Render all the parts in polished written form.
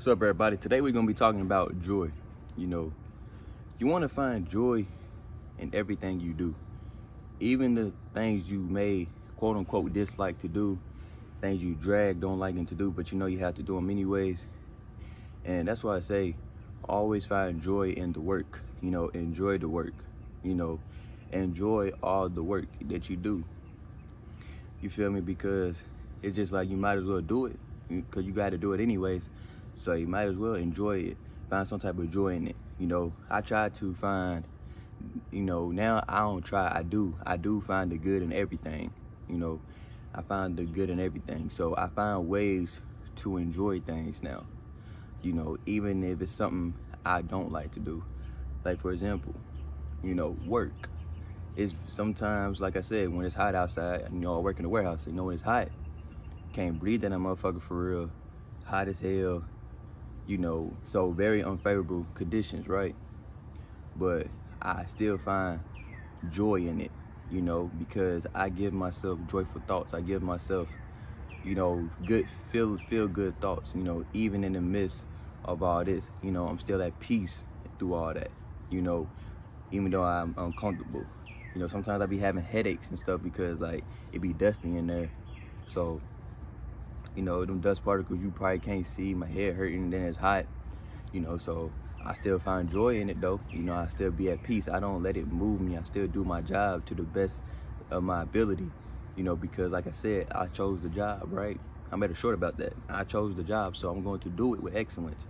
up, everybody? Today we're gonna be talking about joy. You want to find joy in everything you do, even the things you may quote unquote dislike to do, things you don't like to do, but you have to do them anyways. And that's why I say always find joy in the work. Enjoy the work. Enjoy all the work that you do. You feel me? Because it's just like you might as well do it because you got to do it anyways. So you might as well enjoy it. Find some type of joy in it. I try to find, now I don't try, I do find the good in everything. I find the good in everything. So I find ways to enjoy things now. Even if it's something I don't like to do. Like for example, work. It's sometimes, like I said, when it's hot outside, I work in the warehouse, when it's hot, can't breathe in that motherfucker for real. Hot as hell, so very unfavorable conditions, right? But I still find joy in it, because I give myself joyful thoughts. I give myself, good feel good thoughts, even in the midst of all this, I'm still at peace through all that, even though I'm uncomfortable. Sometimes I be having headaches and stuff because like it be dusty in there. So, them dust particles you probably can't see, my head hurting, then it's hot, so I still find joy in it though. I still be at peace. I don't let it move me. I still do my job to the best of my ability, because like I said, I chose the job, right? I made a short about that. I chose the job, so I'm going to do it with excellence.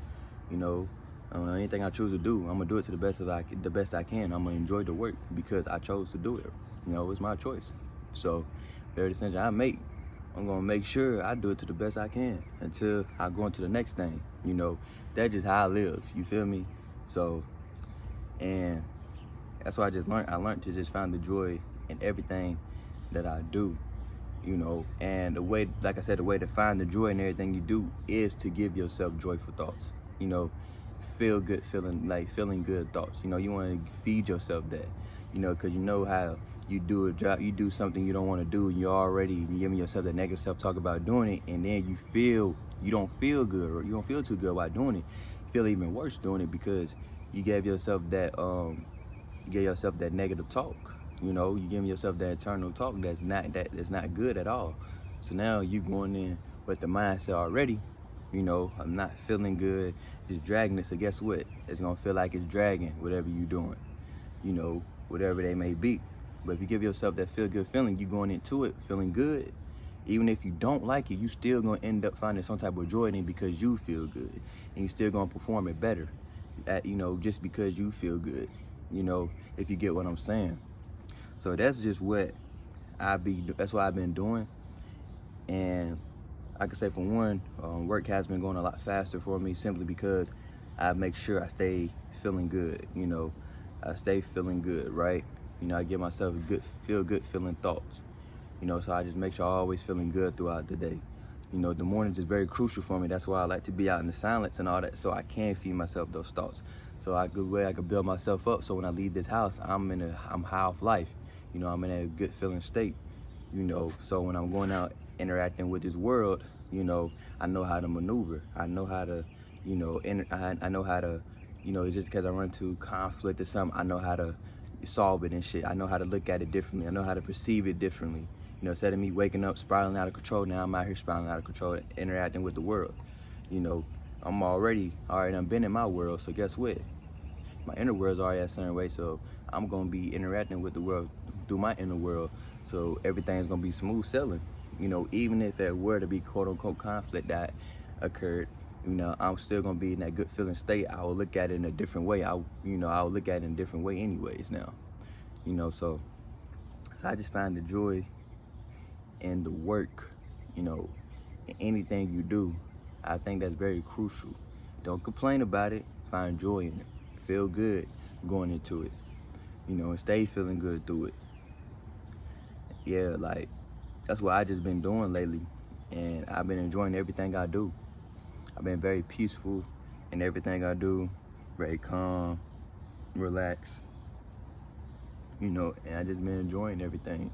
Anything I choose to do, I'm gonna do it to the best I can. I'm gonna enjoy the work because I chose to do it. It's my choice. So every decision I make, I'm gonna make sure I do it to the best I can until I go into the next thing. That's just how I live. You feel me? So, and that's what I just learned. I learned to just find the joy in everything that I do. And the way, like I said, the way to find the joy in everything you do is to give yourself joyful thoughts. Feel good feeling good thoughts. You want to feed yourself that, because how you do a job, you do something you don't want to do, and you're giving yourself that negative self-talk about doing it, and then you don't feel good, or you don't feel too good while doing it. You feel even worse doing it because you gave yourself that negative talk. You giving yourself that internal talk that's not good at all. So now you going in with the mindset already, I'm not feeling good, it's dragging it. So guess what? It's gonna feel like it's dragging whatever you're doing, whatever they may be. But if you give yourself that feel good feeling, you going into it feeling good. Even if you don't like it, you still gonna end up finding some type of joy in it because you feel good, and you still gonna perform it better, just because you feel good. If you get what I'm saying. So that's just what that's what I've been doing. And I can say for one, work has been going a lot faster for me simply because I make sure I stay feeling good. I stay feeling good, right? I give myself good feeling thoughts. So I just make sure I'm always feeling good throughout the day. The mornings is very crucial for me. That's why I like to be out in the silence and all that, so I can feed myself those thoughts. So I can build myself up. So when I leave this house, I'm high off life. I'm in a good feeling state. So when I'm going out interacting with this world, I know how to maneuver. I know how to, I know how to, just because I run into conflict or something, I know how to solve it and shit. I know how to look at it differently. I know how to perceive it differently. Instead of me waking up spiraling out of control, now I'm out here spiraling out of control, interacting with the world. I'm already I've been in my world, so guess what? My inner world's already a certain way, so I'm gonna be interacting with the world through my inner world, so everything's gonna be smooth sailing. Even if there were to be quote unquote conflict that occurred, I'm still gonna be in that good feeling state. I will look at it in a different way. I'll look at it in a different way anyways now. So I just find the joy in the work, in anything you do. I think that's very crucial. Don't complain about it, find joy in it. Feel good going into it, and stay feeling good through it. Yeah, like that's what I just been doing lately, and I've been enjoying everything I do. I've been very peaceful in everything I do, very calm, relaxed, and I just been enjoying everything.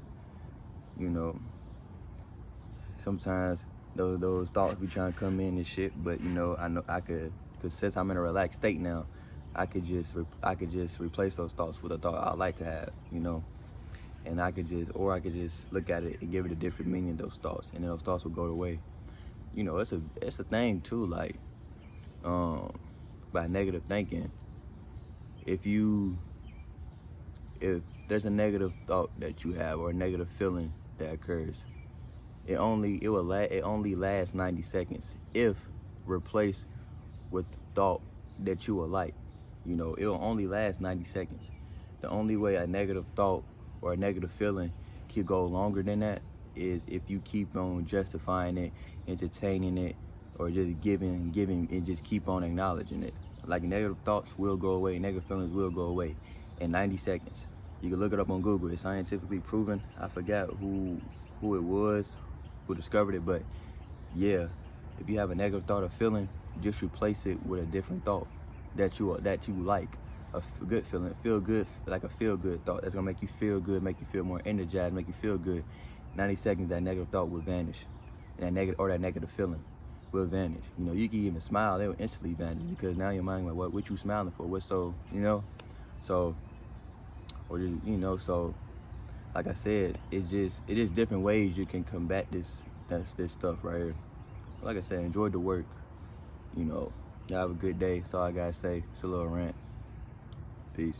Sometimes those thoughts be trying to come in and shit. But you know, I know I could, cause since I'm in a relaxed state now, I could just replace those thoughts with a thought I like to have, you know. And I could just look at it and give it a different meaning, those thoughts, and then those thoughts will go away. You know, it's a thing too, like by negative thinking. If there's a negative thought that you have or a negative feeling that occurs, it only lasts 90 seconds if replaced with the thought that you will like. You know, it'll only last 90 seconds. The only way a negative thought or a negative feeling could go longer than that is if you keep on justifying it, entertaining it, or just giving and just keep on acknowledging it. Like, negative thoughts will go away, negative feelings will go away in 90 seconds. You can look it up on Google. It's scientifically proven. I forgot who it was who discovered it, but yeah, if you have a negative thought or feeling, just replace it with a different thought that you like. A good feeling, feel good, like a feel good thought that's gonna make you feel good, make you feel more energized, make you feel good. 90 seconds, that negative thought will vanish, and that negative feeling will vanish. You know, you can even smile; they will instantly vanish because now your mind like, what you smiling for? What's so, you know? So, or you know, so like I said, it is different ways you can combat this stuff right here. Like I said, enjoy the work. You know, y'all have a good day. That's all I gotta say. It's a little rant. Peace.